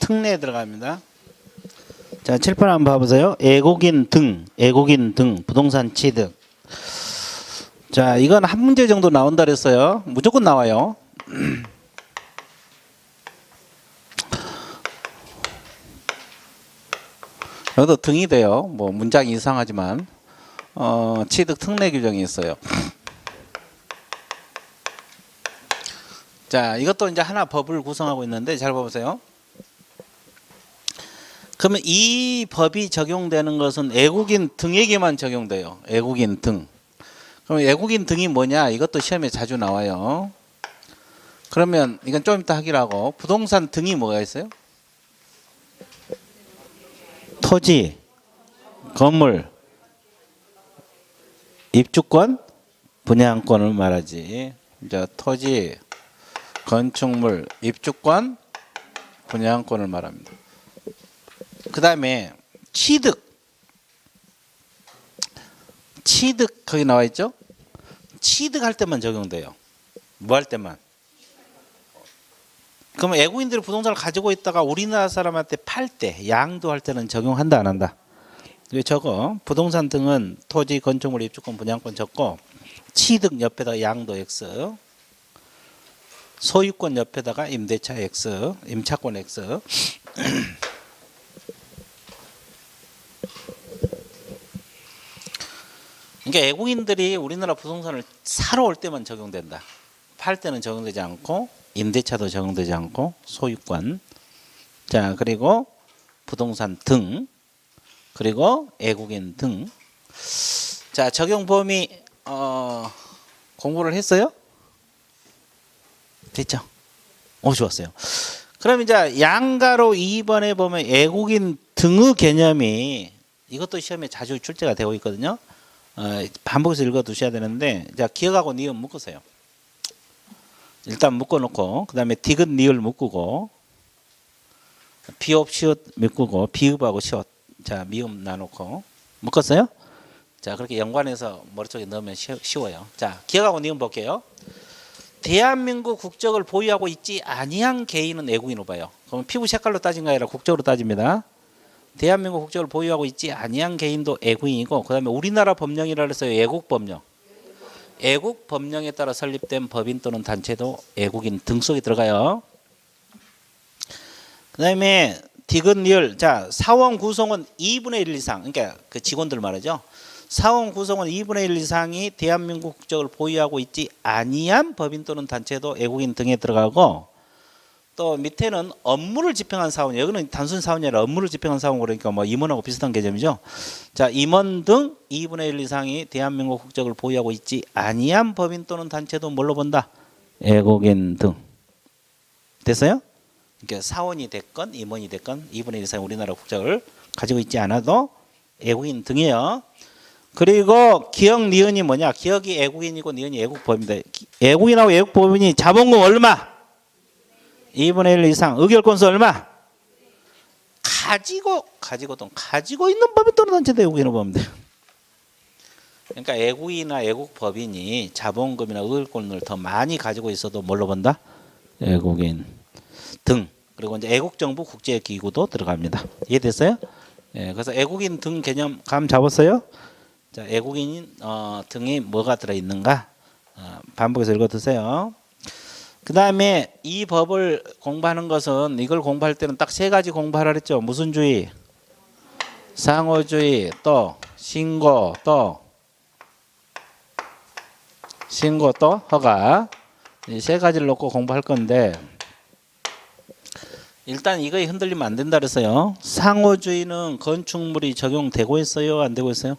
특례에 들어갑니다. 자, 7번 한번 봐보세요. 애국인 등, 부동산 취득. 자, 이건 한 문제 정도 나온다 그랬어요. 무조건 나와요. 여기도 등이 돼요. 뭐 문장이 이상하지만 취득 특례 규정이 있어요. 자, 이것도 이제 하나 법을 구성하고 있는데 잘 봐보세요. 그러면 이 법이 적용되는 것은 애국인 등에게만 적용돼요. 애국인 등. 그럼 애국인 등이 뭐냐? 이것도 시험에 자주 나와요. 그러면 이건 좀 이따 하기로 하고, 부동산 등이 뭐가 있어요? 토지, 건물, 입주권, 분양권을 말하지. 이제 토지, 건축물, 입주권, 분양권을 말합니다. 그 다음에 취득 거기 나와 있죠? 취득할 때만 적용돼요. 뭐 할 때만? 그러면 애국인들이 부동산을 가지고 있다가 우리나라 사람한테 팔 때, 양도할 때는 적용한다 안 한다? 왜 적어? 부동산 등은 토지, 건축물, 입주권, 분양권 적고, 취득 옆에다가 양도 X, 소유권 옆에다가 임대차 X, 임차권 X. 그러니까 애국인들이 우리나라 부동산을 사러 올 때만 적용된다. 팔 때는 적용되지 않고, 임대차도 적용되지 않고, 소유권. 자, 그리고 부동산 등, 그리고 애국인 등. 자, 적용 범위 공부를 했어요? 됐죠? 오, 좋았어요. 그럼 이제 양가로 2번에 보면 애국인 등의 개념이, 이것도 시험에 자주 출제가 되고 있거든요. 반복해서 읽어 두셔야 되는데, 자, 기억하고 니은 묶으세요. 일단 묶어놓고, 그 다음에 디귿 니을 묶고, 비읍 시옷 묶고, 비읍하고 시옷, 자, 미음 나놓고 묶었어요? 자, 그렇게 연관해서 머릿속에 넣으면 쉬워요. 자, 기억하고 니은 볼게요. 대한민국 국적을 보유하고 있지 아니한 개인은 애국인으로 봐요. 그럼 피부 색깔로 따진 게 아니라 국적으로 따집니다. 대한민국 국적을 보유하고 있지 아니한 개인도 애국인이고, 그 다음에 우리나라 법령이라 해서 애국 법령. 애국 법령에 따라 설립된 법인 또는 단체도 애국인 등 속에 들어가요. 그 다음에 디귿 리을. 자, 사원 구성원 2분의 1 이상, 그러니까 그 직원들 말이죠. 사원 구성원 2분의 1 이상이 대한민국 국적을 보유하고 있지 아니한 법인 또는 단체도 애국인 등에 들어가고, 또 밑에는 업무를 집행한 사원, 여기는 단순 사원이 아니라 업무를 집행한 사원, 그러니까 뭐 임원하고 비슷한 개념이죠. 자, 임원 등 2분의 1 이상이 대한민국 국적을 보유하고 있지 아니한 법인 또는 단체도 뭘로 본다? 애국인 등. 됐어요? 그러니까 사원이 됐건 임원이 됐건 2분의 1 이상 우리나라 국적을 가지고 있지 않아도 애국인 등이에요. 그리고 기억 니은이 뭐냐? 기억이 애국인이고 니은이 애국법입니다. 애국인하고 애국법인이 자본금 얼마? 2분의 1 이상. 의결권수 얼마? 가지고 있는 법인 또는 단체도 애국인으로 보면 돼요. 그러니까 애국인이나 애국법인이 자본금이나 의결권을 더 많이 가지고 있어도 뭘로 본다? 애국인 등. 그리고 이제 애국정부 국제기구도 들어갑니다. 이해됐어요? 예, 그래서 애국인 등 개념 감 잡았어요? 자, 애국인 등이 뭐가 들어있는가? 반복해서 읽어두세요. 그 다음에 이 법을 공부하는 것은, 이걸 공부할 때는 딱 세 가지 공부하라 그랬죠. 무슨 주의? 상호주의, 또 신고, 또 허가. 이 세 가지를 놓고 공부할 건데, 일단 이거에 흔들리면 안 된다 그랬어요. 상호주의는 건축물이 적용되고 있어요? 안 되고 있어요?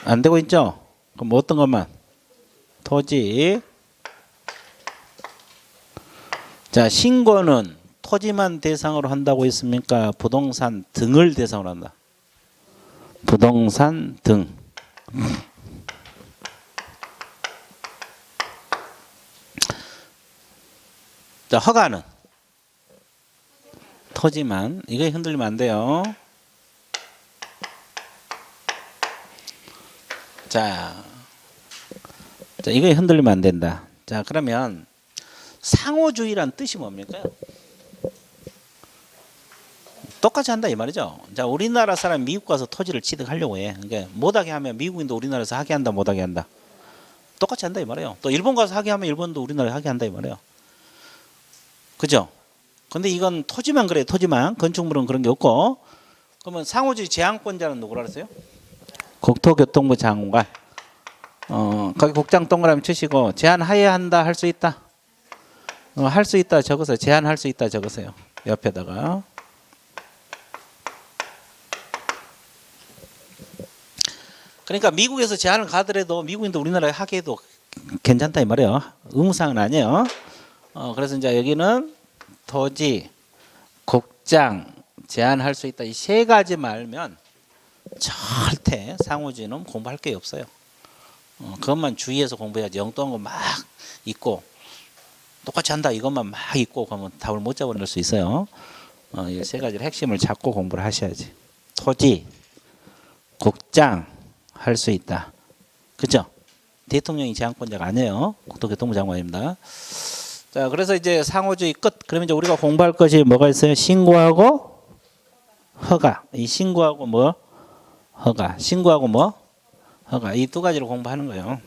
안 되고 있죠? 그럼 어떤 것만? 토지. 자, 신고는 토지만 대상으로 한다고 했습니까? 부동산 등을 대상으로 한다. 부동산 등. 자, 허가는 토지만. 이게 흔들리면 안 돼요. 자, 이게 흔들리면 안 된다. 자, 그러면 상호주의란 뜻이 뭡니까? 똑같이 한다 이 말이죠. 자, 우리나라 사람 미국 가서 토지를 취득하려고 해. 그러니까 못하게 하면 미국인도 우리나라에서 하게 한다, 못하게 한다. 똑같이 한다 이 말이에요. 또 일본 가서 하게 하면 일본도 우리나라에 하게 한다 이 말이에요. 그죠? 근데 이건 토지만 그래요. 토지만. 건축물은 그런 게 없고. 그러면 상호주의 제한권자는 누구라 그랬어요? 국토교통부 장관. 거기 국장 동그라미 치시고 제한하여야 한다, 할 수 있다. 할 수 있다 적으세요. 제한할 수 있다 적으세요. 옆에다가. 그러니까 미국에서 제한을 가더라도 미국인도 우리나라에 하게 해도 괜찮다 이 말이에요. 의무사항은 아니에요. 그래서 이제 여기는 토지, 국장, 제한할 수 있다. 이 세 가지 말면 절대 상호주의는 공부할 게 없어요. 그것만 주의해서 공부해야지. 엉뚱한 거 막 있고 똑같이 한다 이것만 막 있고 그러면 답을 못 잡아낼 수 있어요. 이 세 가지를 핵심을 잡고 공부를 하셔야지. 토지, 국장 할 수 있다. 그죠? 대통령이 제한권자가 아니에요. 국토교통부 장관입니다. 자, 그래서 이제 상호주의 끝. 그러면 이제 우리가 공부할 것이 뭐가 있어요? 신고하고 허가. 이 신고하고 뭐? 허가. 신고하고 뭐? 허가. 이 두 가지를 공부하는 거예요.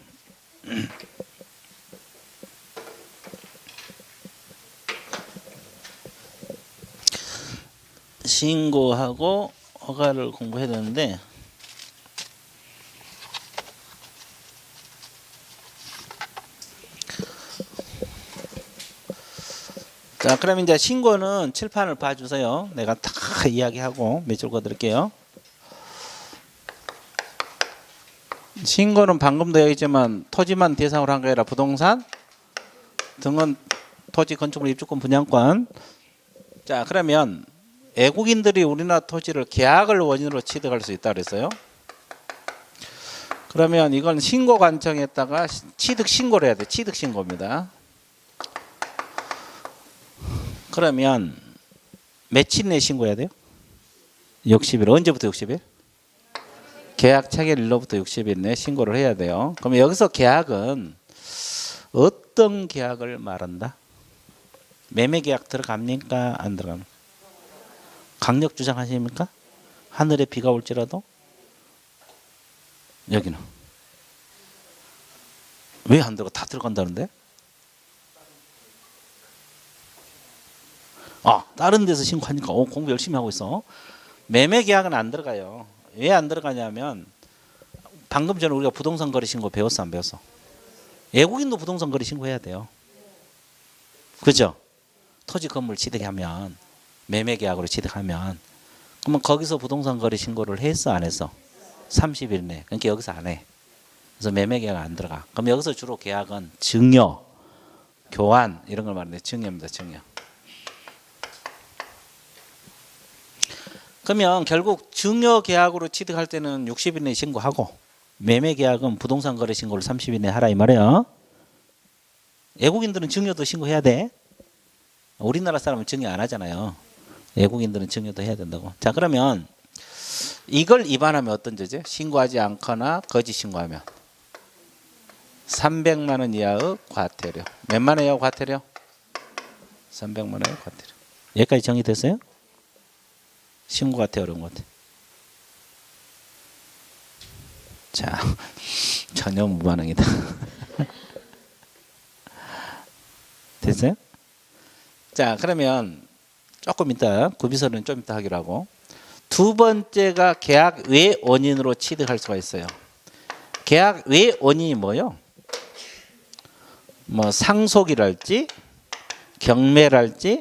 신고하고 허가를 공부해야 되는데 자, 그럼 이제 신고는 칠판을 봐주세요. 내가 다 이야기하고 몇 줄 거드릴게요. 신고는 방금도 얘기했지만 토지만 대상으로 한 게 아니라 부동산 등은 토지 건축물 입주권 분양권. 자, 그러면 외국인들이 우리나라 토지를 계약을 원인으로 취득할 수 있다 그랬어요. 그러면 이건 신고 관청에다가 취득 신고를 해야 돼. 취득 신고입니다. 그러면 며칠 내에 신고해야 돼요? 60일. 언제부터 60일? 계약 체결일로부터 60일 내에 신고를 해야 돼요. 그러면 여기서 계약은 어떤 계약을 말한다? 매매 계약 들어갑니까? 안 들어갑니까? 강력 주장하십니까? 하늘에 비가 올지라도? 여기는 왜 안 들어가? 다 들어간다는데? 다른 데서 신고하니까 공부 열심히 하고 있어. 매매 계약은 안 들어가요. 왜 안 들어가냐면 방금 전에 우리가 부동산 거래 신고 배웠어, 안 배웠어? 외국인도 부동산 거래 신고해야 돼요. 그죠? 토지 건물 취득하면 매매 계약으로 취득하면 그러면 거기서 부동산 거래 신고를 했어, 안 했어? 30일 내. 그러니까 여기서 안 해. 그래서 매매 계약 안 들어가. 그럼 여기서 주로 계약은 증여, 교환 이런 걸 말하는데 증여입니다, 증여. 그러면 결국 증여 계약으로 취득할 때는 60일 내에 신고하고 매매 계약은 부동산 거래 신고를 30일 내에 하라 이 말이에요. 외국인들은 증여도 신고해야 돼. 우리나라 사람은 증여 안 하잖아요. 외국인들은 증여도 해야 된다고. 자, 그러면 이걸 위반하면 어떤 죄죠? 신고하지 않거나 거짓 신고하면 300만 원 이하의 과태료. 몇만 원 이하 과태료? 300만 원의 과태료. 여기까지 정리됐어요? 신고 같아, 어려운 것 같아. 자, 전혀 무반응이다. 됐어요? 자, 그러면 조금 이따 구비서는 좀 이따 하기로 하고 두 번째가 계약 외 원인으로 취득할 수가 있어요. 계약 외 원인이 뭐요? 뭐 상속이랄지 경매랄지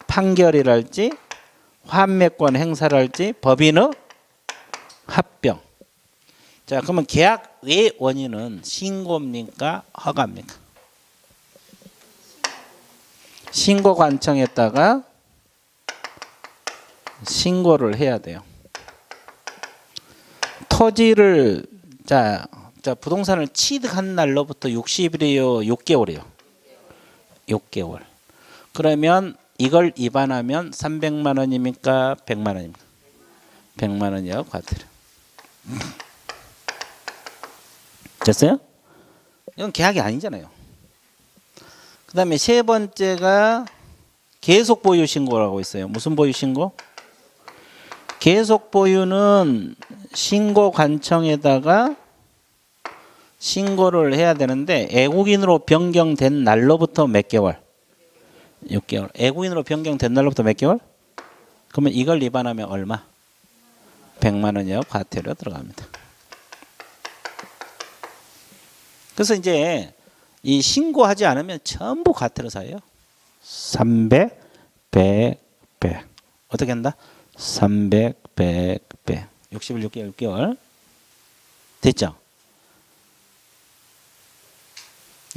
판결이랄지 환매권 행사랄지 법인의 합병. 자, 그러면 계약 외 원인은 신고입니까? 허가입니까? 신고 관청에다가 신고를 해야 돼요. 토지를 자 부동산을 취득한 날로부터 60일이요, 6개월이요. 6개월. 그러면 이걸 위반하면 300만 원입니까? 100만 원입니까? 100만 원이요, 과태료. 됐어요? 이건 계약이 아니잖아요. 그 다음에 세 번째가 계속 보유 신고라고 있어요. 무슨 보유 신고? 계속 보유는 신고 관청에다가 신고를 해야 되는데 애국인으로 변경된 날로부터 몇 개월? 6개월. 애국인으로 변경된 날로부터 몇 개월? 그러면 이걸 위반하면 얼마? 100만 원이요. 과태료 들어갑니다. 그래서 이제 이 신고하지 않으면 전부 과태료 사예요. 300, 100, 100. 어떻게 한다? 300, 100, 100. 60일 6개월, 6개월. 됐죠?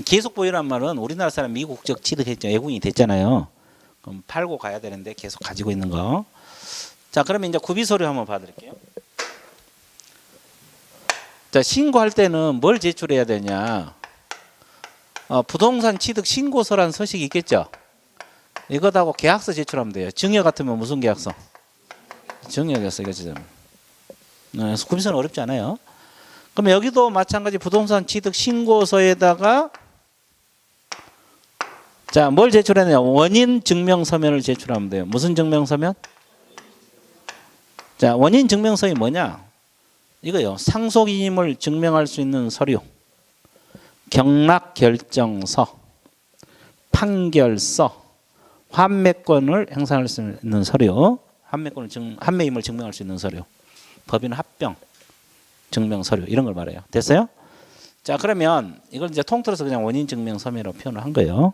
계속 보유란 말은 우리나라 사람 미국적 취득했죠. 애국인이 됐잖아요. 그럼 팔고 가야 되는데 계속 가지고 있는 거. 자, 그러면 이제 구비서류 한번 봐드릴게요. 자, 신고할 때는 뭘 제출해야 되냐? 부동산 취득 신고서란 서식이 있겠죠. 이것하고 계약서 제출하면 돼요. 증여 같으면 무슨 계약서? 증여 계약서 이거죠. 구비서는 어렵지 않아요. 그럼 여기도 마찬가지 부동산 취득 신고서에다가 자, 뭘 제출하느냐? 원인 증명서면을 제출하면 돼요. 무슨 증명서면? 자, 원인 증명서이 뭐냐? 이거요. 상속인임을 증명할 수 있는 서류, 경락 결정서, 판결서, 환매권을 행사할 수 있는 서류, 환매임을 증명할 수 있는 서류, 법인 합병 증명 서류 이런 걸 말해요. 됐어요? 자, 그러면 이걸 이제 통틀어서 그냥 원인 증명 서면으로 표현을 한 거예요.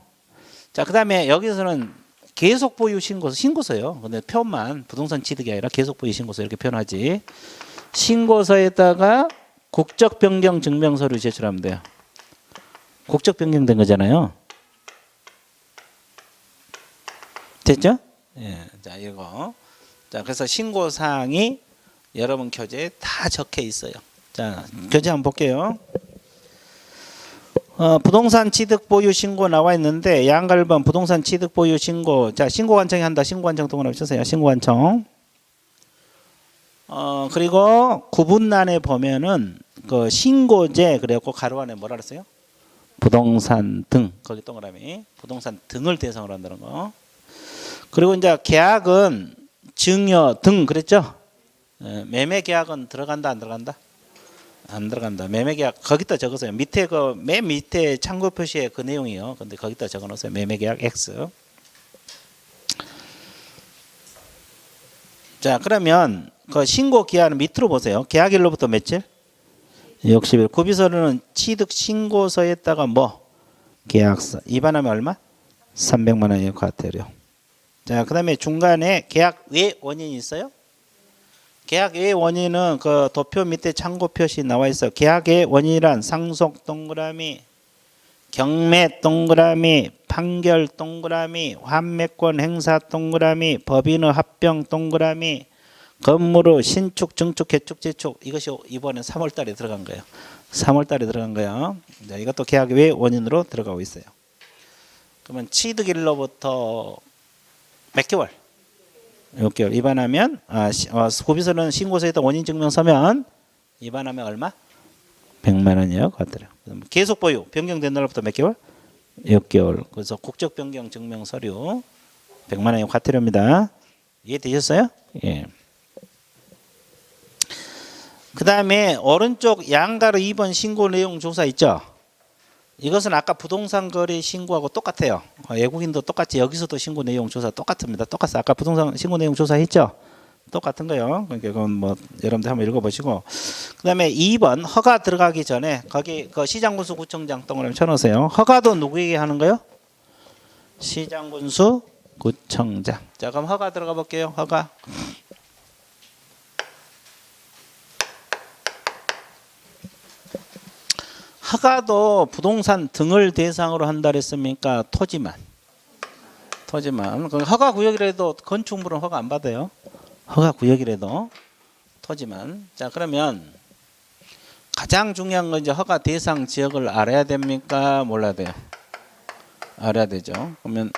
자, 그다음에 여기서는 계속 보유 신고서, 신고서요. 근데 표만 부동산 취득이 아니라 계속 보유 신고서 이렇게 표현하지. 신고서에다가 국적 변경 증명 서류 제출하면 돼요. 국적 변경된 거잖아요. 됐죠? 예. 자, 이거. 자, 그래서 신고 사항이 여러분 교재에 다 적혀 있어요. 자, 교재 한번 볼게요. 부동산 취득 보유 신고 나와 있는데 양가 1번 부동산 취득 보유 신고. 자, 신고 관청이 한다. 신고 관청 동그라미 쳐세요. 신고 관청. 그리고 구분란에 보면은 그 신고제 그래갖고 가로 안에 뭐라 그랬어요? 부동산 등. 거기 동그라미. 부동산 등을 대상으로 한다는 거. 그리고 이제 계약은 증여 등 그랬죠? 매매 계약은 들어간다 안 들어간다? 안 들어간다. 매매 계약 거기다 적으세요. 밑에 그 맨 밑에 참고 표시에 그 내용이요. 근데 거기다 적어 놓으세요. 매매 계약 X. 자, 그러면 그 신고 기한은 밑으로 보세요. 계약일로부터 며칠? 60일. 구비서류는 취득 신고서에다가 뭐? 계약서. 위반하면 얼마? 300만 원의 과태료. 자, 그다음에 중간에 계약 외 원인이 있어요? 계약 외 원인은 그 도표 밑에 참고 표시 나와 있어요. 계약 외 원인이란 상속 동그라미, 경매 동그라미, 판결 동그라미, 환매권 행사 동그라미, 법인의 합병 동그라미, 건물의 신축, 증축, 개축, 재축. 이것이 이번에 3월 달에 들어간 거예요. 3월 달에 들어간 거예요. 자, 이것도 계약 외 원인으로 들어가고 있어요. 그러면 취득일로부터 몇 개월? 6개월. 위반하면 구비서는 신고서에다 원인 증명 서면 위반하면 얼마? 100만 원이요. 과태료. 계속 보유 변경된 날로부터 몇 개월? 6개월. 그래서 국적 변경 증명 서류 100만 원의 과태료입니다. 이해되셨어요? 예. 그다음에 오른쪽 양가로 2번 신고 내용 조사 있죠? 이것은 아까 부동산 거래 신고하고 똑같아요. 외국인도 똑같이 여기서도 신고 내용 조사 똑같습니다. 똑같아요. 아까 부동산 신고 내용 조사했죠? 똑같은 거요. 그러니까 그건 뭐 여러분들 한번 읽어보시고. 그다음에 2번 허가 들어가기 전에 거기 그 시장군수 구청장 동그라미 쳐놓으세요. 허가도 누구에게 하는 거요? 시장군수 구청장. 자, 그럼 허가 들어가 볼게요. 허가. 허가도 부동산 등을 대상으로 한다 그랬습니까? 토지만. 허가 구역이라도 건축물은 허가 안 받아요. 허가 구역이라도 토지만. 자, 그러면 가장 중요한 건 이제 허가 대상 지역을 알아야 됩니까? 몰라야 돼요. 알아야 되죠. 그러면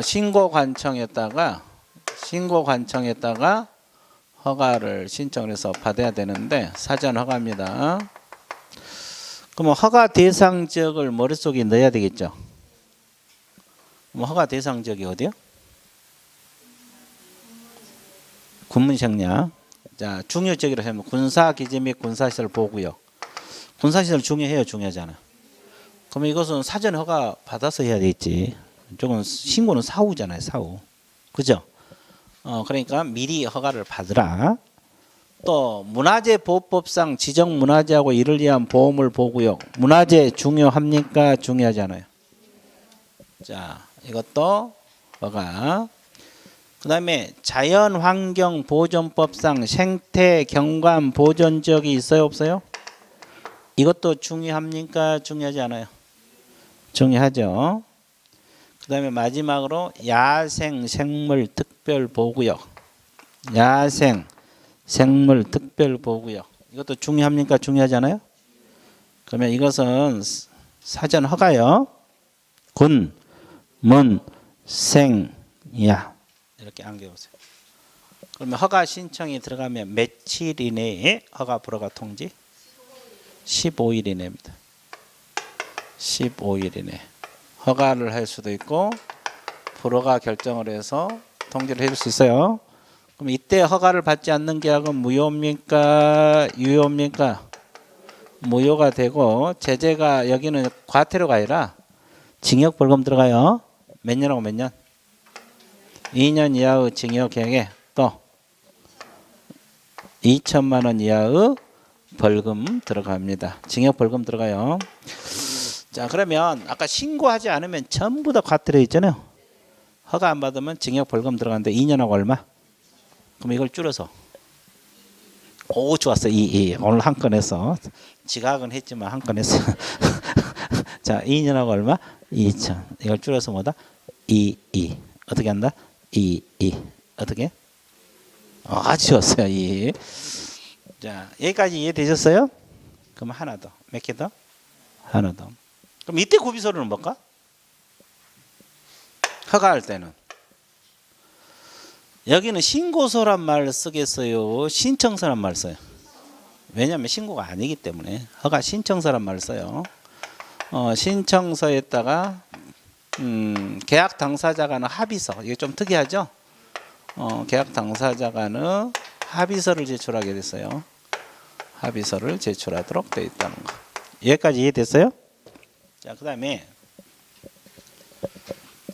신고 관청에다가 허가를 신청을 해서 받아야 되는데 사전 허가입니다. 그러면 허가 대상 지역을 머릿속에 넣어야 되겠죠. 그럼 허가 대상 지역이 어디요? 군문생략. 자, 중요적이라 하면 군사기지 및 군사시설 보호구역. 군사시설 중요해요, 중요하잖아. 그러면 이것은 사전 허가 받아서 해야 되겠지. 이쪽은 신고는 사후잖아요, 사후. 그죠? 그러니까 미리 허가를 받으라. 또 문화재 보호법상 지정 문화재하고 이를 위한 보호물 보호구역. 문화재 중요합니까? 중요하지 않아요. 자, 이것도 허가. 그 다음에 자연환경보존법상 생태경관 보존지역이 있어요, 없어요? 이것도 중요합니까? 중요하지 않아요? 중요하죠. 그 다음에 마지막으로 야생생물특별보호구역. 야생생물특별보호구역. 이것도 중요합니까? 중요하지 않아요? 그러면 이것은 사전 허가요. 군, 문, 생, 야. 이렇게 안겨보세요. 그러면 허가 신청이 들어가면 며칠 이내에 허가 불허가 통지? 15일 이내입니다. 15일 이내. 허가를 할 수도 있고 불허가 결정을 해서 통지를 해줄 수 있어요. 그럼 이때 허가를 받지 않는 계약은 무효입니까? 유효입니까? 무효가 되고 제재가 여기는 과태료가 아니라 징역 벌금 들어가요. 몇 년하고 몇 년? 2년 이하의 징역형에 또 2천만 원 이하의 벌금 들어갑니다. 징역 벌금 들어가요. 자, 그러면 아까 신고하지 않으면 전부 다 과태료 있잖아요. 허가 안 받으면 징역 벌금 들어가는데 2년하고 얼마? 그럼 이걸 줄여서 오 좋았어. 오늘 한 건 했어. 지각은 했지만 한 건 했어. 자, 2년하고 얼마? 2천. 이걸 줄여서 뭐다? 2 어떻게 한다? 2 어떻게? 아주 좋았어요. 2. 자, 여기까지 이해되셨어요? 그럼 하나 더. 몇 개 더? 하나 더. 그럼 이때 구비서류는 뭘까? 허가할 때는 여기는 신고서란 말을 쓰겠어요? 신청서란 말을 써요? 왜냐하면 신고가 아니기 때문에 허가 신청서란 말을 써요. 신청서에다가 계약 당사자 간의 합의서. 이게 좀 특이하죠? 계약 당사자 간의 합의서를 제출하게 됐어요. 합의서를 제출하도록 되어 있다는 거. 여기까지 이해됐어요? 자, 그 다음에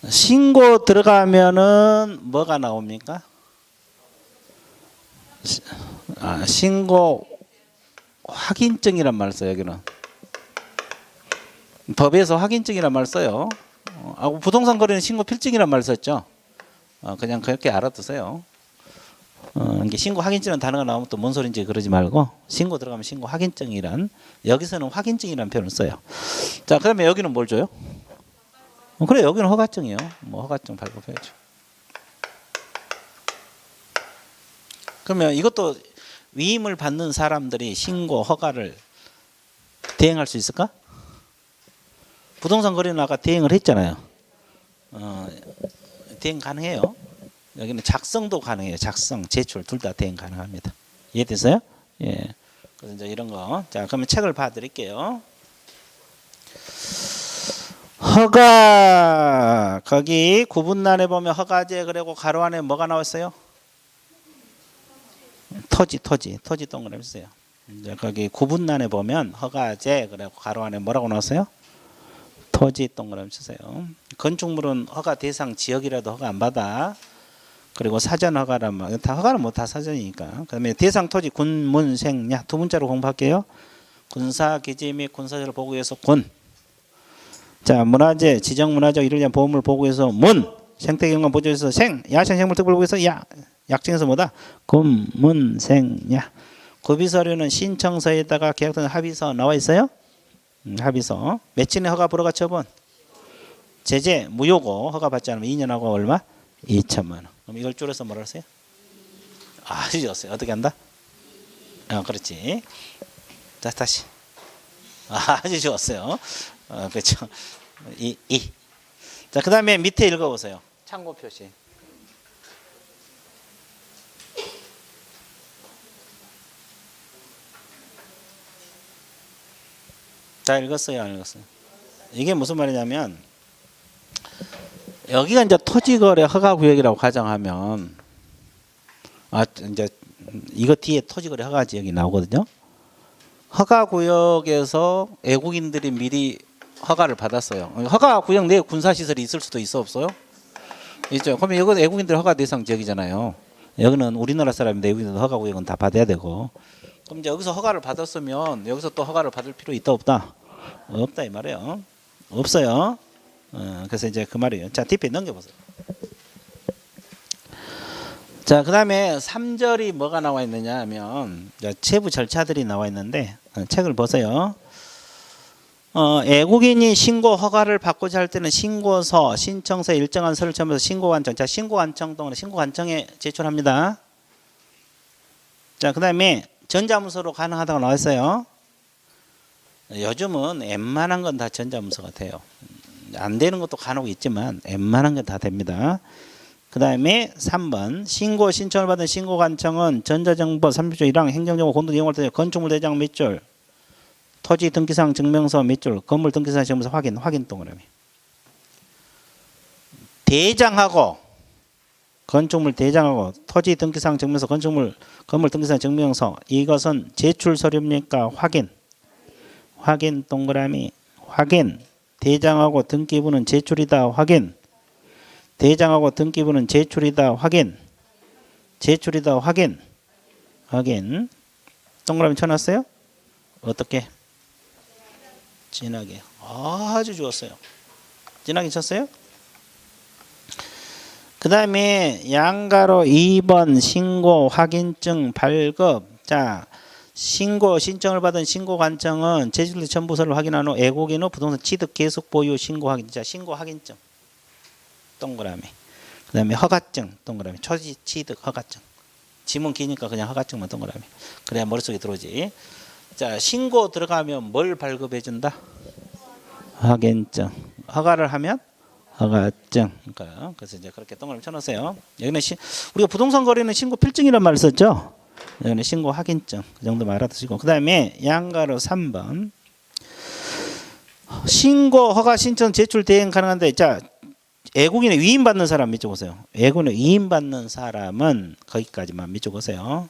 신고 들어가면은 뭐가 나옵니까? 신고 확인증이란 말 써요. 여기는 법에서 확인증이란 말 써요. 부동산 거래는 신고 필증이란 말 썼죠. 그냥 그렇게 알아두세요. 이게 신고 확인증이라는 단어가 나오면 또 뭔 소린지 그러지 말고 신고 들어가면 신고 확인증이란 여기서는 확인증이라는 표현을 써요. 자, 그러면 여기는 뭘 줘요? 그래, 여기는 허가증이요. 뭐 허가증 발급해야죠. 그러면 이것도 위임을 받는 사람들이 신고 허가를 대행할 수 있을까? 부동산 거래는 아까 대행을 했잖아요. 대행 가능해요. 여기는 작성도 가능해요. 작성, 제출 둘 다 대행 가능합니다. 이해됐어요? 예. 그래서 이제 이런 거. 자, 그러면 책을 봐드릴게요. 허가 거기 구분란에 보면 허가제 그리고 가로 안에 뭐가 나왔어요? 토지 동그라미 있어요. 이제 거기 구분란에 보면 허가제 그리고 가로 안에 뭐라고 나왔어요? 토지 동그라미 주세요. 건축물은 허가 대상 지역이라도 허가 안 받아. 그리고 사전 허가란 말, 다 허가는 뭐 다 사전이니까. 그다음에 대상 토지 군문생야 두 문자로 공부할게요. 군사 기지 및 군사시설 보호구역에서 군. 자, 문화재 지정 문화재 이를 위한 보호물 보호구역에서 문. 생태경관 보존에서 생. 야생생물 특별보호구역에서 야. 약정에서 뭐다? 군문생야. 구비서류는 신청서에다가 계약된 합의서 나와 있어요? 합의서. 며칠의 허가 불허가 처분? 제재 무효고 허가 받지 않으면 2년하고 얼마? 2천만 원. 그럼 이걸 줄여서 뭐라 했어요? 아주 좋았어요. 어떻게 한다? 그렇지. 자, 다시. 아주 좋았어요. 그렇죠. 자, 그 다음에 밑에 읽어보세요. 참고 표시. 다 읽었어요? 안 읽었어요? 이게 무슨 말이냐면 여기가 이제 토지거래 허가구역이라고 가정하면 이제 이거 뒤에 토지거래 허가 지역이 나오거든요. 허가 구역에서 외국인들이 미리 허가를 받았어요. 허가 구역 내에 군사 시설이 있을 수도 있어 없어요? 있죠. 그러면 여기는 외국인들 허가 대상 지역이잖아요. 여기는 우리나라 사람인데 외국인들 허가 구역은 다 받아야 되고. 그럼 이제 여기서 허가를 받았으면 여기서 또 허가를 받을 필요 있다 없다? 없다 이 말이에요. 없어요. 그래서 이제 그 말이에요. 자, 뒤에 넘겨보세요. 자, 그 다음에 3절이 뭐가 나와 있느냐 하면 세부 절차들이 나와 있는데 책을 보세요. 외국인이 신고 허가를 받고자 할 때는 신고서, 신청서 일정한 서를 첨부해서 신고관청. 자, 신고관청 동안에 신고관청에 제출합니다. 자, 그 다음에 전자문서로 가능하다고 나와 있어요. 요즘은 웬만한 건 다 전자문서가 돼요. 안 되는 것도 간혹 있지만 웬만한 건 다 됩니다. 그 다음에 3번 신고 신청을 받은 신고관청은 전자정보 30조 1항 행정정보 공동 이용할 때 건축물 대장 밑줄, 토지 등기상 증명서 밑줄, 건물 등기상 증명서 확인 동그라미. 대장하고 건축물 대장하고 토지 등기상 증명서 건물 등기상 증명서 이것은 제출 서류입니까? 확인 동그라미. 확인. 대장하고 등기부는 제출이다. 확인. 대장하고 등기부는 제출이다. 확인. 제출이다. 확인. 동그라미 쳐놨어요? 어떻게? 진하게. 아주 좋았어요. 진하게 쳤어요? 그 다음에 양가로 2번 신고 확인증 발급. 자, 신고 신청을 받은 신고관청은 제출된 첨부서를 확인한 후 외국인 후 부동산 취득 계속 보유 신고 확인. 자, 신고 확인증 동그라미. 그 다음에 허가증 동그라미. 초지 취득 허가증. 지문 기니까 그냥 허가증만 동그라미. 그래야 머릿속에 들어오지. 자, 신고 들어가면 뭘 발급해 준다? 확인증. 허가를 하면 허가증. 그러니까 그래서 이제 그렇게 동그라미 쳐놓으세요. 여기는 우리가 부동산 거래는 신고 필증이란 말을 썼죠. 여기는 신고 확인증. 그 정도 알아두시고. 그 다음에 양가로 3번 신고 허가 신청 제출 대행 가능한데, 자, 외국인에 위임받는 사람 밑줄 보세요. 외국인에 위임받는 사람은 거기까지만 밑줄 보세요.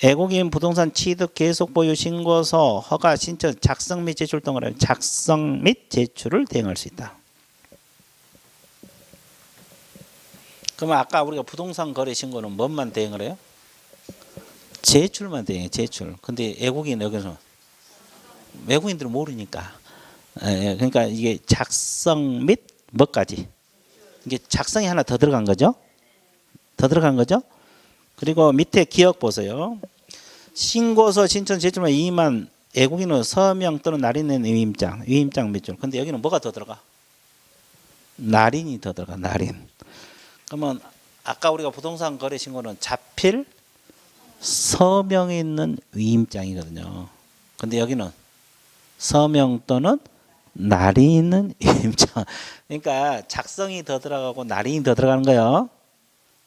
외국인 부동산 취득 계속 보유 신고서 허가 신청 작성 및 제출 동그라미. 작성 및 제출을 대행할 수 있다. 그러면 아까 우리가 부동산 거래 신고는 뭔만 대행을 해요? 제출만 대행해. 제출. 근데 외국인 여기서 외국인들은 모르니까. 그러니까 이게 작성 및 뭐까지? 이게 작성이 하나 더 들어간 거죠? 그리고 밑에 기억 보세요. 신고서 신청 제출만 이만 외국인은 서명 또는 날인된 위임장 밑줄. 근데 여기는 뭐가 더 들어가? 날인이 더 들어가. 날인. 그러면 아까 우리가 부동산 거래 신고는 자필 서명이 있는 위임장이거든요. 근데 여기는 서명 또는 날이 있는 위임장. 그러니까 작성이 더 들어가고 날인이 더 들어가는 거예요.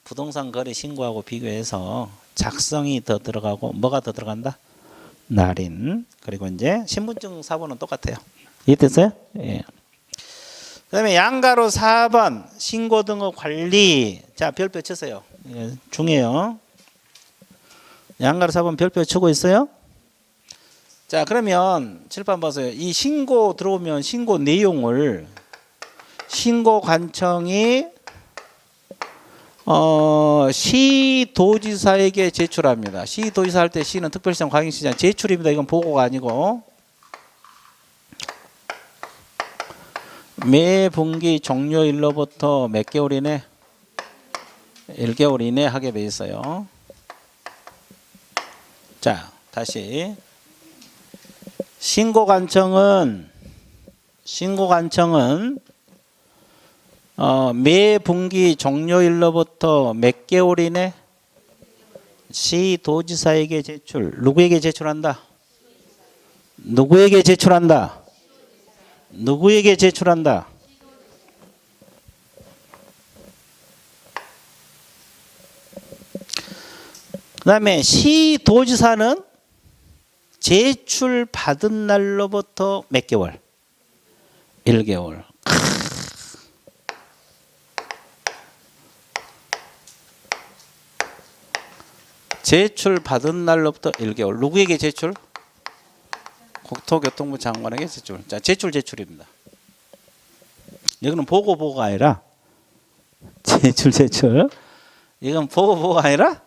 부동산 거래 신고하고 비교해서 작성이 더 들어가고 뭐가 더 들어간다? 날인. 그리고 이제 신분증 사본은 똑같아요. 이해됐어요? 예. 그 다음에 양가로 4번 신고 등의 관리. 자, 별표 쳤어요. 예, 중요해요. 양가로 4번 별표 치고 있어요. 자, 그러면 칠판 보세요. 이 신고 들어오면 신고 내용을 신고관청이 시도지사에게 제출합니다. 시도지사 할 때 시는 특별시장 광역시장 제출입니다. 이건 보고가 아니고 매 분기 종료일로부터 몇 개월 이내? 1개월 이내 하게 돼 있어요. 자, 다시 신고관청은 매 분기 종료일로부터 몇 개월 이내 시도지사에게 제출. 누구에게 제출한다? 누구에게 제출한다? 누구에게 제출한다? 그 다음에 시도지사는 제출 받은 날로부터 몇 개월? 1개월. 제출 받은 날로부터 1개월. 누구에게 제출? 국토교통부 장관에게 제출. 자, 제출입니다. 여기는 보고가 아니라 제출. 이건 보고가 아니라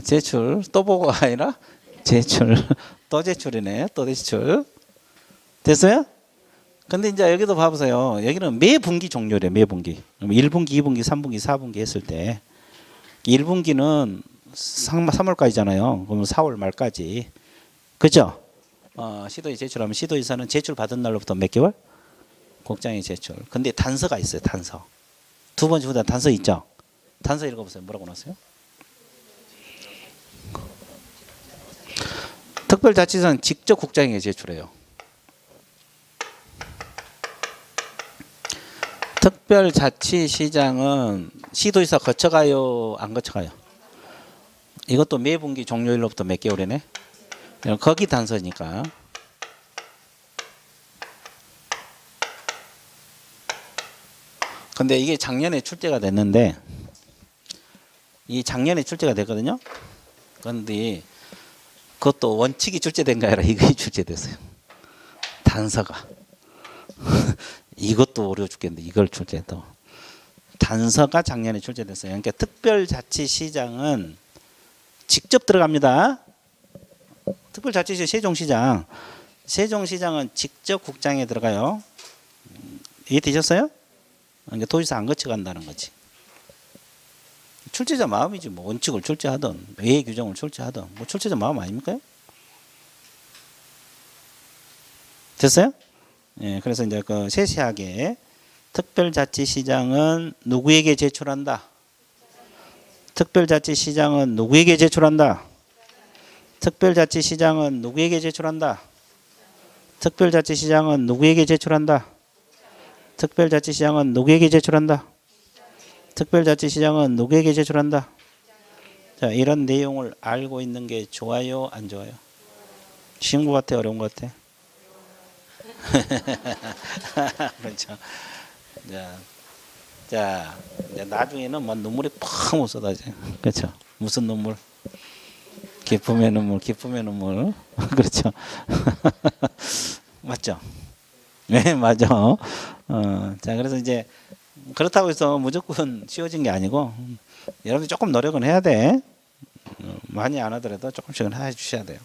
제출. 또 보고가 아니라 제출. 또 제출이네. 또 제출. 됐어요? 근데 이제 여기도 봐보세요. 여기는 매 분기 종료래. 매 분기. 1분기, 2분기, 3분기, 4분기 했을 때 1분기는 3월까지잖아요. 그러면 4월 말까지. 그죠? 시도에 제출하면 시도이사는 제출 받은 날로부터 몇 개월? 국장에 제출. 근데 단서가 있어요. 단서. 두 번째 후다 단서 있죠? 단서 읽어보세요. 뭐라고 나왔어요? 특별자치사는 직접 국장에게 제출해요. 특별자치시장은 시도지사 거쳐가요? 안 거쳐가요? 이것도 매 분기 종료일로부터 몇 개월이네? 거기 단서니까. 근데 이게 작년에 출제가 됐는데 이 작년에 출제가 됐거든요. 그런데 그것도 원칙이 출제된 게 아니라 이게 출제됐어요. 단서가. 이것도 어려워 죽겠는데 이걸 출제했다고. 단서가 작년에 출제됐어요. 그러니까 특별자치시장은 직접 들어갑니다. 특별자치시 세종시장은 직접 국장에 들어가요. 이해되셨어요? 그러니까 도지사 안 거쳐간다는 거지. 출제자 마음이지 뭐. 원칙을 출제하든 외의 규정을 출제하든 뭐 출제자 마음 아닙니까? 됐어요? 예, 그래서 이제 그 세세하게 특별자치시장은 누구에게 제출한다? 특별자치시장은 누구에게 제출한다? 특별자치시장은 누구에게 제출한다? 특별자치시장은 누구에게 제출한다? 특별자치시장은 누구에게 제출한다? 특별자치시장은 누구에게 제출한다? 자, 이런 내용을 알고 있는 게 좋아요, 안 좋아요? 쉬운 것 같아, 어려운 것 같아? 그렇죠. 자, 이제 나중에는 뭐 눈물이 펑 쏟아져. 그렇죠. 무슨 눈물? 기쁨의 눈물. 그렇죠. 맞죠? 네, 맞아. 자, 그래서 이제 그렇다고 해서 무조건 쉬워진 게 아니고 여러분들 조금 노력은 해야 돼. 많이 안 하더라도 조금씩은 해주셔야 돼요.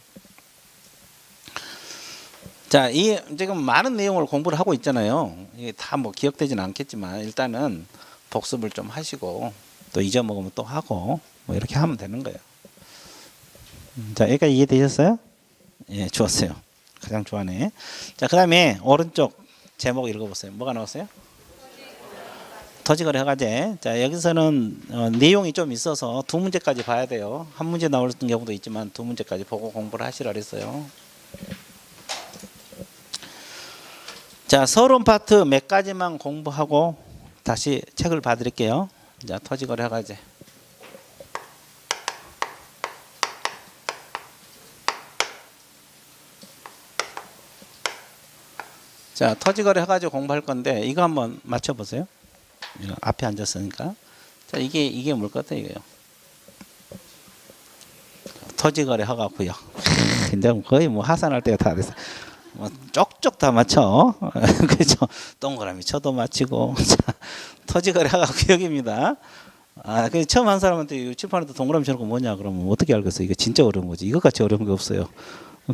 자, 이 지금 많은 내용을 공부를 하고 있잖아요. 이게 다 뭐 기억되지는 않겠지만 일단은 복습을 좀 하시고 또 잊어먹으면 또 하고 뭐 이렇게 하면 되는 거예요. 자, 여기까지 이해되셨어요? 예, 좋았어요. 가장 좋아하네. 자, 그 다음에 오른쪽 제목 읽어보세요. 뭐가 나왔어요? 토지거래 허가제. 자, 여기서는 내용이 좀 있어서 두 문제까지 봐야 돼요. 한 문제 나올 경우도 있지만 두 문제까지 보고 공부를 하시라 그랬어요. 자, 서론 파트 몇 가지만 공부하고 다시 책을 봐드릴게요. 자, 토지거래 허가제. 자, 토지거래 허가제 공부할 건데 이거 한번 맞춰보세요. 이거 앞에 앉았으니까. 자, 이게 뭘 것 같아요, 이거요? 토지거래 허가 구역. 근데 거의 뭐 하산할 때가 다 됐어. 뭐 쪽쪽 다 맞춰. 그렇죠. 동그라미 쳐도 맞히고. 자, 토지거래 허가 구역입니다. 그 처음 한 사람한테 칠판에도 동그라미 쳐놓고 뭐냐 그러면 어떻게 알겠어? 이거 진짜 어려운 거지. 이것같이 어려운 게 없어요.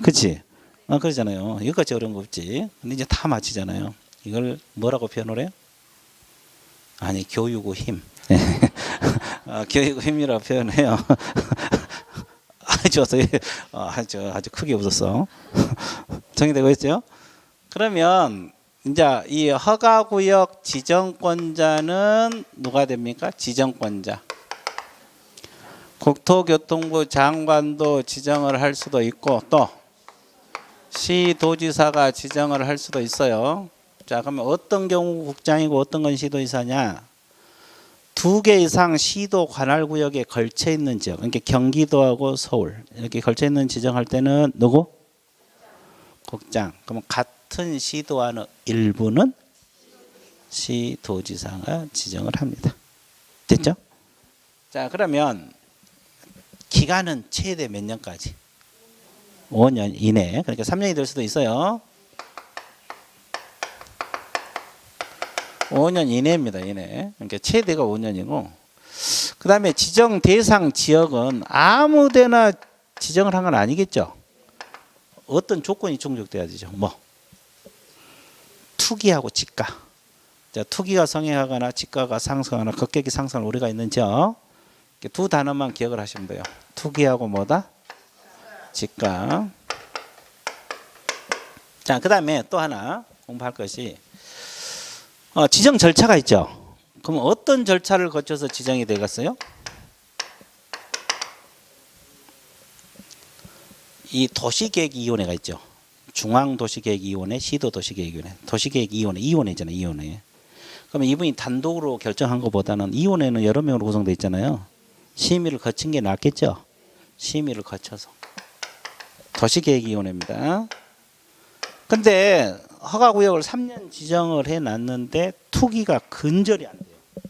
그렇지? 그러잖아요. 이것같이 어려운 거 없지. 근데 이제 다 맞히잖아요. 이걸 뭐라고 표현을 해요? 아니, 교육의 힘. 교육의 힘이라고 표현해요. 좋았어요. 아주 크게 웃었어. 정리되고 있죠? 그러면 이제 이 허가구역 지정권자는 누가 됩니까? 지정권자. 국토교통부 장관도 지정을 할 수도 있고 또 시도지사가 지정을 할 수도 있어요. 자, 그러면 어떤 경우 국장이고 어떤 건 시도지사냐? 2개 이상 시도 관할구역에 걸쳐 있는 지역, 그러니까 경기도하고 서울 이렇게 걸쳐 있는 지정할 때는 누구? 국장. 그러면 같은 시도 안의 일부는 시도지사가 지정을 합니다. 됐죠? 자, 그러면 기간은 최대 몇 년까지? 5년 이내. 그러니까 3년이 될 수도 있어요. 5년 이내입니다. 이내. 그러니까 최대가 5년이고, 그 다음에 지정 대상 지역은 아무데나 지정을 한 건 아니겠죠. 어떤 조건이 충족돼야 되죠. 뭐 투기하고 지가. 자, 투기가 성행하거나 지가가 상승하거나 급격히 상승할 우려가 있는지요. 두 단어만 기억을 하시면 돼요. 투기하고 뭐다? 지가. 자, 그 다음에 또 하나 공부할 것이 지정 절차가 있죠. 그럼 어떤 절차를 거쳐서 지정이 되겠어요? 이 도시계획위원회가 있죠. 중앙도시계획위원회, 시도도시계획위원회, 도시계획위원회, 이원회잖아요. 이원회. 그러면 이분이 단독으로 결정한 것보다는 이원회는 여러 명으로 구성되어 있잖아요. 심의를 거친 게 낫겠죠. 심의를 거쳐서. 도시계획위원회입니다. 근데 허가구역을 3년 지정을 해놨는데 투기가 근절이 안 돼요.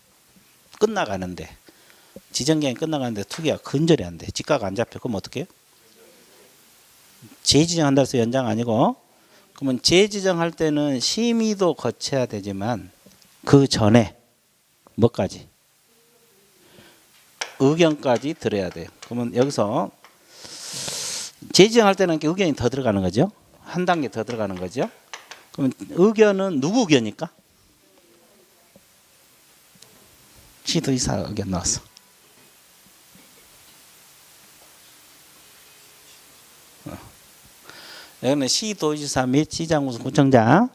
끝나가는데. 지정기간이 끝나가는데 투기가 근절이 안 돼. 지가가 안 잡혀. 그럼 어떻게 해요? 재지정한다 해서 연장 아니고, 그러면 재지정할 때는 심의도 거쳐야 되지만 그 전에 뭐까지? 의견까지 들어야 돼요. 그러면 여기서 재지정할 때는 의견이 더 들어가는 거죠. 한 단계 더 들어가는 거죠. 그러면 의견은 누구 의견입니까? 시도지사 의견 나왔어. 여기는 시도지사 및 시장군수 구청장.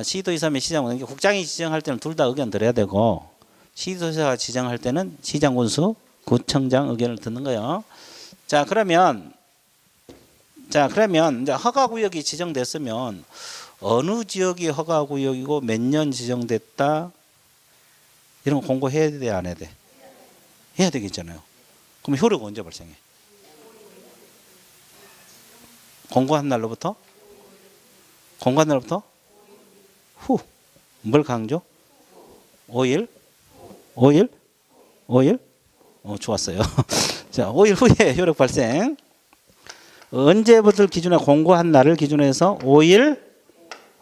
시도지사 및 시장군. 국장이 지정할 때는 둘 다 의견 들어야 되고, 시도지사가 지정할 때는 시장군수 구청장 의견을 듣는 거예요. 자, 그러면 이제 허가구역이 지정됐으면 어느 지역이 허가구역이고 몇 년 지정됐다 이런 거 공고해야 돼, 안 해야 돼? 해야 되겠잖아요. 그럼 효력은 언제 발생해? 공고한 날로부터? 공고한 날로부터? 후. 뭘 강조? 5일? 5일? 5일? 좋았어요. 자, 5일 후에 효력 발생. 언제부터 기준에 공고한 날을 기준으로 해서 5일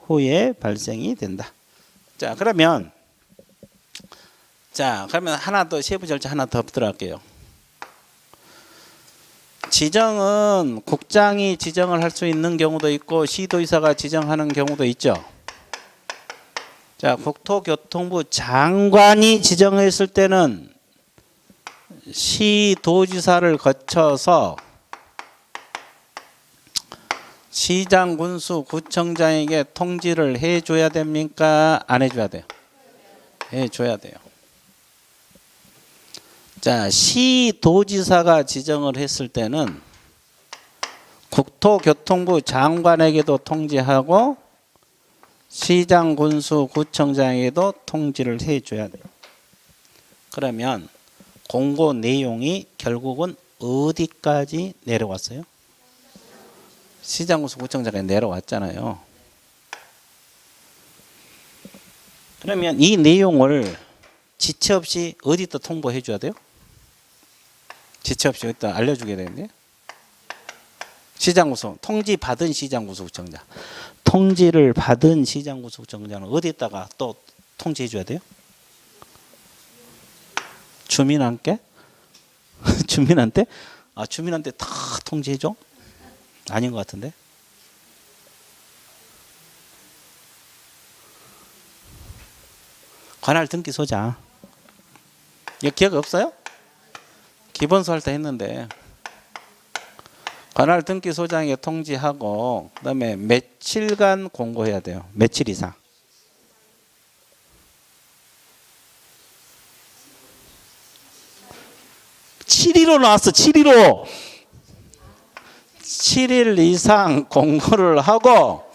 후에 발생이 된다. 자, 그러면 하나 더 세부 절차 하나 더 들어갈게요. 지정은 국장이 지정을 할 수 있는 경우도 있고 시도지사가 지정하는 경우도 있죠. 자, 국토교통부 장관이 지정했을 때는 시도지사를 거쳐서 시장, 군수, 구청장에게 통지를 해줘야 됩니까? 안 해줘야 돼요? 해줘야 돼요. 자, 시도지사가 지정을 했을 때는 국토교통부 장관에게도 통지하고 시장, 군수, 구청장에게도 통지를 해줘야 돼요. 그러면 공고 내용이 결국은 어디까지 내려왔어요? 시장, 군수, 구청장에 내려왔잖아요. 그러면 이 내용을 지체 없이 어디다 통보해 줘야 돼요? 지체 없이 어디다 알려주게 되는데, 시장, 군수, 통지 받은 시장, 군수, 구청장, 통지를 받은 시장, 군수, 구청장은 어디다가 또 통지해 줘야 돼요? 주민한테? 주민한테? 주민한테 다 통지해 줘? 아닌 것 같은데. 관할 등기 소장. 이거 기억 없어요? 기본소 할 때 했는데. 관할 등기 소장에게 통지하고 그다음에 며칠간 공고해야 돼요. 며칠 이상. 7일로 나왔어. 7일로. 7일 이상 공고를 하고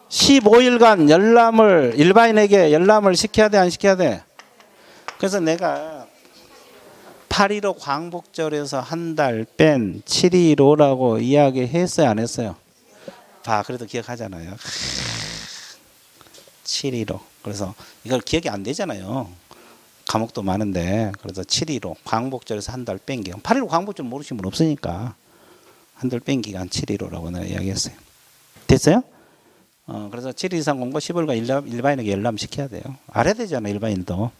15일간 일반인에게 열람을 시켜야 돼, 안 시켜야 돼? 그래서 내가 8.15 광복절에서 한 달 뺀 7.15라고 이야기했어요, 안 했어요? 그래도 기억하잖아요. 7.15. 그래서 이걸 기억이 안 되잖아요. 과목도 많은데 그래서 7.15 광복절에서 한 달 뺀 기간. 8.15 광복절 모르시는 분 없으니까 한 달 뺀 기간 7.15라고 내가 이야기했어요. 됐어요? 그래서 7일 이상 공부 10월간 일반인에게 열람 시켜야 돼요. 알아야 되잖아 일반인도.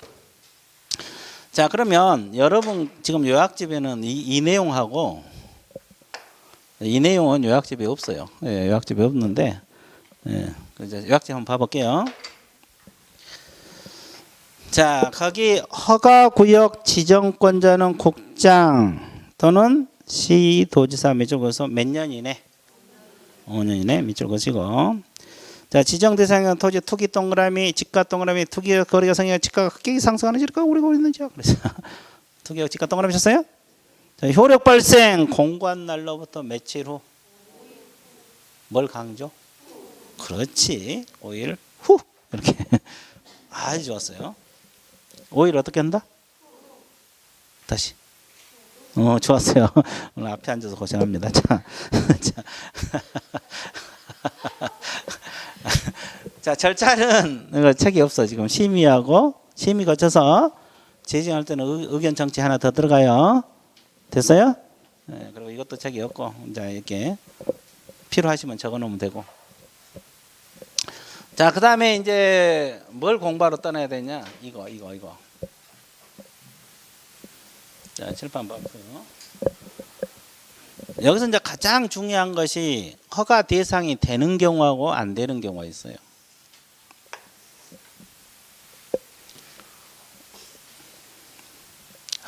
자 그러면 여러분 지금 요약집에는 이 내용하고 이 내용은 요약집에 없어요. 예, 요약집에 없는데 예, 이제 요약집 한번 봐볼게요. 자 거기 허가구역 지정권자는 국장 또는 시도지사 밑줄 그어서 몇 년 이내? 5년 이내 밑줄 그으시고 자 지정 대상은 토지 투기 동그라미 지가 동그라미 투기 거래가 성향 지가가 크게 상승하는 지가 우리가 있는지요. 그래서 투기하고 지가 동그라미 쳤어요. 자, 효력 발생 공고한 날로부터 며칠 후 뭘 강조? 그렇지 5일 후 이렇게 아주 좋았어요. 5일 어떻게 한다? 다시 좋았어요. 오늘 앞에 앉아서 고생합니다. 자, 자 절차는 이거 책이 없어. 지금 심의하고 심의 거쳐서 제정할 때는 의견 정치 하나 더 들어가요. 됐어요? 네, 그리고 이것도 책이 없고 이제 이렇게 필요하시면 적어놓으면 되고. 자 그다음에 이제 뭘 공부하러 떠나야 되냐? 이거. 자 칠판 봐보세요. 여기서 이제 가장 중요한 것이 허가 대상이 되는 경우하고 안 되는 경우가 있어요.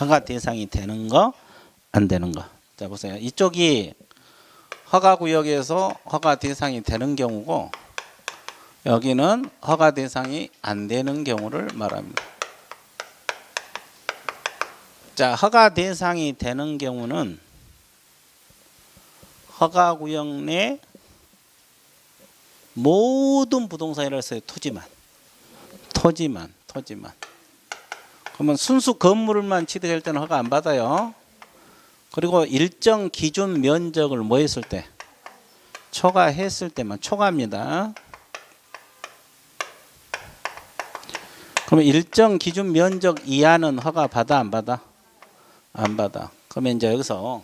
허가 대상이 되는 거, 안 되는 거. 자 보세요. 이쪽이 허가구역에서 허가 대상이 되는 경우고 여기는 허가 대상이 안 되는 경우를 말합니다. 자 허가 대상이 되는 경우는 허가구역 내 모든 부동산이라고 했어요. 토지만. 그러면 순수 건물만 취득할 때는 허가 안 받아요. 그리고 일정 기준 면적을 뭐 했을 때? 초과했을 때만 초과합니다. 그러면 일정 기준 면적 이하는 허가 받아 안 받아? 안 받아. 그러면 이제 여기서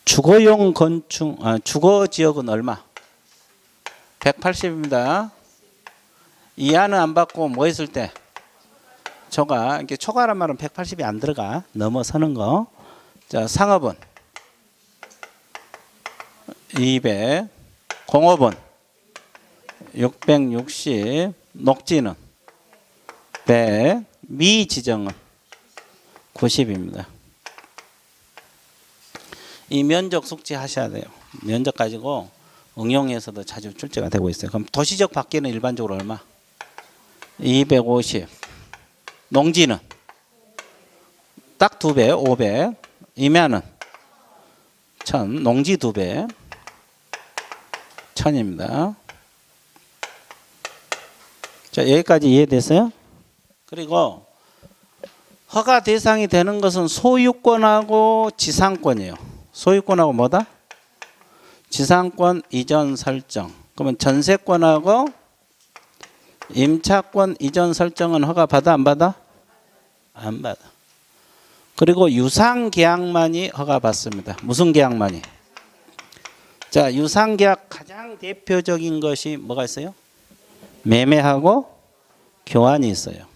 주거용 건축 주거 지역은 얼마? 180입니다. 이하는 안 받고 뭐 했을 때? 초과. 이렇게 초과란 말은 180이 안 들어가. 넘어서는 거. 자, 상업은 200, 공업은 660, 녹지는 100, 미지정은 90입니다. 이 면적 숙지하셔야 돼요. 면적 가지고 응용에서도 자주 출제가 되고 있어요. 그럼 도시적 밖에는 일반적으로 얼마? 250. 농지는 딱 2배, 500. 임야는 1000. 농지 2배. 1000입니다. 자, 여기까지 이해됐어요? 그리고 허가 대상이 되는 것은 소유권하고 지상권이에요. 소유권하고 뭐다? 지상권 이전 설정. 그러면 전세권하고 임차권 이전 설정은 허가 받아 안 받아? 안 받아. 그리고 유상계약만이 허가 받습니다. 무슨 계약만이? 자, 유상계약 가장 대표적인 것이 뭐가 있어요? 매매하고 교환이 있어요.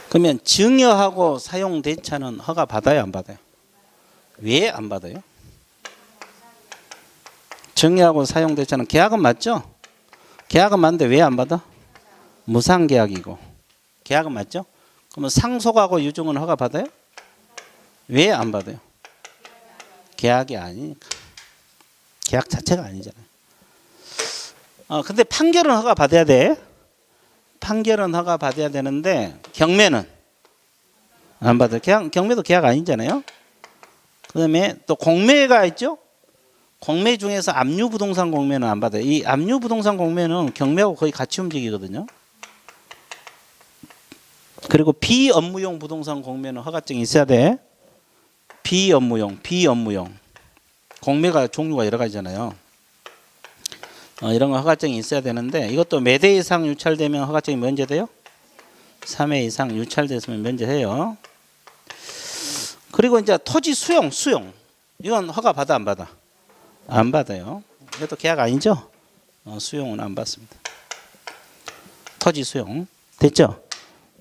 그러면 증여하고 사용대차는 허가 받아요 안 받아요? 왜 안 받아요? 증여하고 사용대차는 계약은 맞죠? 계약은 맞는데 왜 안 받아? 무상계약이고 계약은 맞죠? 그러면 상속하고 유증은 허가 받아요? 왜 안 받아요? 계약이 아니니까. 계약 자체가 아니잖아요. 근데 판결은 허가 받아야 돼. 판결은 허가 받아야 되는데 경매는 안 받아요. 경매도 계약 아니잖아요. 그 다음에 또 공매가 있죠. 공매 중에서 압류부동산 공매는 안 받아요. 이 압류부동산 공매는 경매하고 거의 같이 움직이거든요. 그리고 비업무용 부동산 공매는 허가증이 있어야 돼. 비업무용. 공매가 종류가 여러 가지잖아요. 이런 거 허가증이 있어야 되는데 이것도 몇 회 이상 유찰되면 허가증이 면제돼요? 3회 이상 유찰됐으면 면제해요. 그리고 이제 토지 수용 이건 허가 받아 안 받아? 안 받아요. 이것도 계약 아니죠? 수용은 안 받습니다. 토지 수용 됐죠?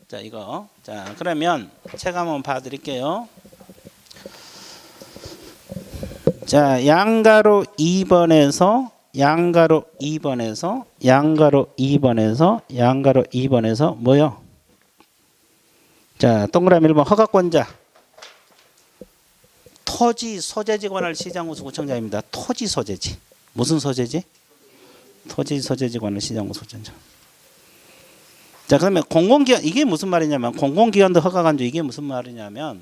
자 이거 자 그러면 책 한번 봐드릴게요. 자 양가로 2번에서 양가로 2번에서 뭐요? 자 동그라미 1번 허가권자 토지 소재지 관할 시장구청장입니다. 토지 소재지 무슨 소재지? 토지 소재지 관할 시장구청장. 자 그러면 공공기관 이게 무슨 말이냐면 공공기관도 허가 간주 이게 무슨 말이냐면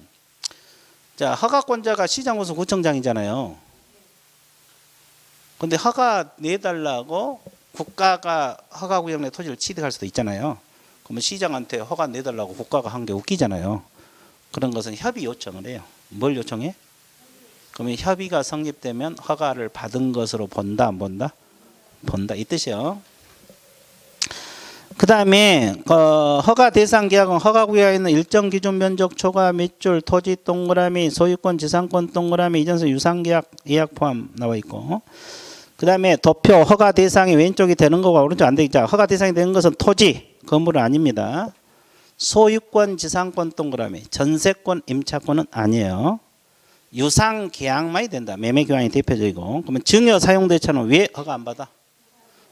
자 허가권자가 시장구청장이잖아요. 근데 허가 내달라고 국가가 허가구역 내 토지를 취득할 수도 있잖아요. 그러면 시장한테 허가 내달라고 국가가 한 게 웃기잖아요. 그런 것은 협의 요청을 해요. 뭘 요청해? 그러면 협의가 성립되면 허가를 받은 것으로 본다 안 본다? 본다 이 뜻이요. 그 다음에 허가 대상 계약은 허가구역에 있는 일정 기준 면적 초과 밑줄 토지 동그라미 소유권 지상권 동그라미 이전서 유상계약 예약 포함 나와 있고 그 다음에 도표 허가 대상이 왼쪽이 되는 거가 오른쪽 안 되겠죠. 허가 대상이 되는 것은 토지 건물은 아닙니다. 소유권 지상권 동그라미 전세권 임차권은 아니에요. 유상계약만이 된다. 매매교환이 대표적이고 그러면 증여 사용대차는 왜 허가 안 받아?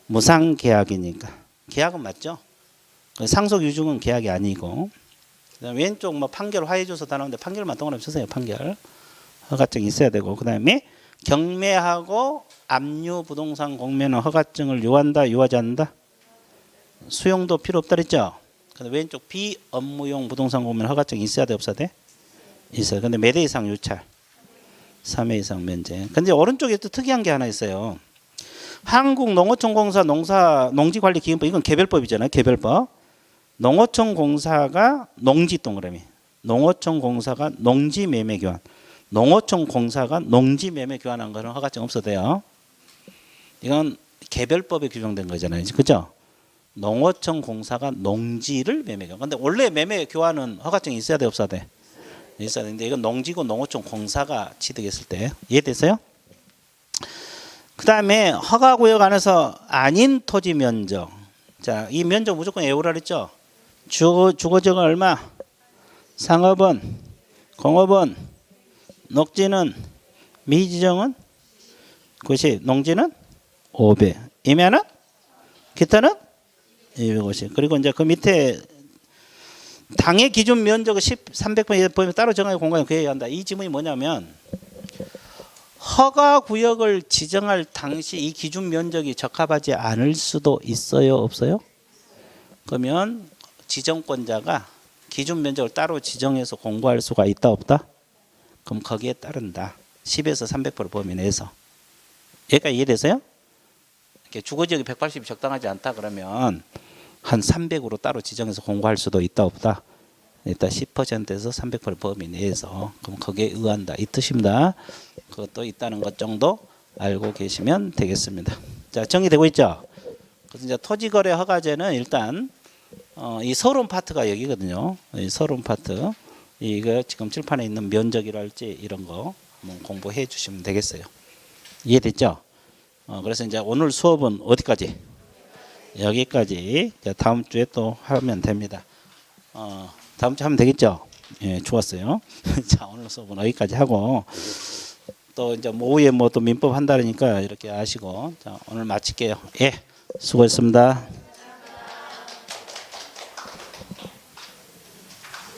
무상계약이니까. 계약은 맞죠? 상속유증은 계약이 아니고 그다음에 왼쪽 뭐 판결 화해줘서 다 나오는데 판결만 동그라미 주세요. 판결 허가증이 있어야 되고 그 다음에 경매하고 압류 부동산 공매는 허가증을 요한다 요하지 않는다? 수용도 필요 없다 그랬죠? 근데 왼쪽 비업무용 부동산 공매는 허가증이 있어야 돼 없어야 돼? 있어요. 근데 몇 회 이상 유찰 3회 이상 면제. 근데 오른쪽에 또 특이한 게 하나 있어요. 한국농어촌공사 농지관리기금법 이건 개별법이잖아요. 개별법. 농어촌공사가 농지 동그라미. 농어촌공사가 농지 매매 교환. 농어촌공사가 농지 매매 교환한 거는 허가증 없어도 돼요. 이건 개별법에 규정된 거잖아요. 그죠? 농어촌공사가 농지를 매매 교환. 근데 원래 매매 교환은 허가증이 있어야 돼 없어야 돼? 있어야 되는데 이건 농지고 농어촌공사가 취득했을 때 이해됐어요? 그 다음에 허가구역 안에서 아닌 토지 면적. 자, 이 면적 무조건 외우라 그랬죠? 주거지역은 얼마? 상업은, 공업은, 녹지는, 미지정은 90, 농지는 500. 이면은 기타는 250. 그리고 이제 그 밑에 당의 기준 면적을 300번 보면 따로 정하게 공간에 구해야 한다. 이 지문이 뭐냐면 허가 구역을 지정할 당시 이 기준 면적이 적합하지 않을 수도 있어요, 없어요? 그러면 지정권자가 기준 면적을 따로 지정해서 공고할 수가 있다, 없다? 그럼 거기에 따른다. 10에서 300% 범위 내에서. 여기까지 이해되세요? 이렇게 주거지역이 180이 적당하지 않다 그러면 한 300으로 따로 지정해서 공고할 수도 있다, 없다? 일단 10%에서 300% 범위 내에서 그럼 거기에 의한다 이 뜻입니다. 그것도 있다는 것 정도 알고 계시면 되겠습니다. 자 정리되고 있죠? 그래서 이제 토지거래 허가제는 일단 이 서론 파트가 여기거든요. 이 서론 파트 이거 지금 칠판에 있는 면적이랄지 이런 거 한번 공부해 주시면 되겠어요. 이해됐죠? 그래서 이제 오늘 수업은 어디까지? 여기까지. 다음 주에 또 하면 됩니다. 다음 주에 하면 되겠죠? 예, 좋았어요. 자, 오늘 수업은 여기까지 하고 또 이제 오후에 뭐 또 민법 한다니까 이렇게 아시고 자, 오늘 마칠게요. 예, 수고했습니다.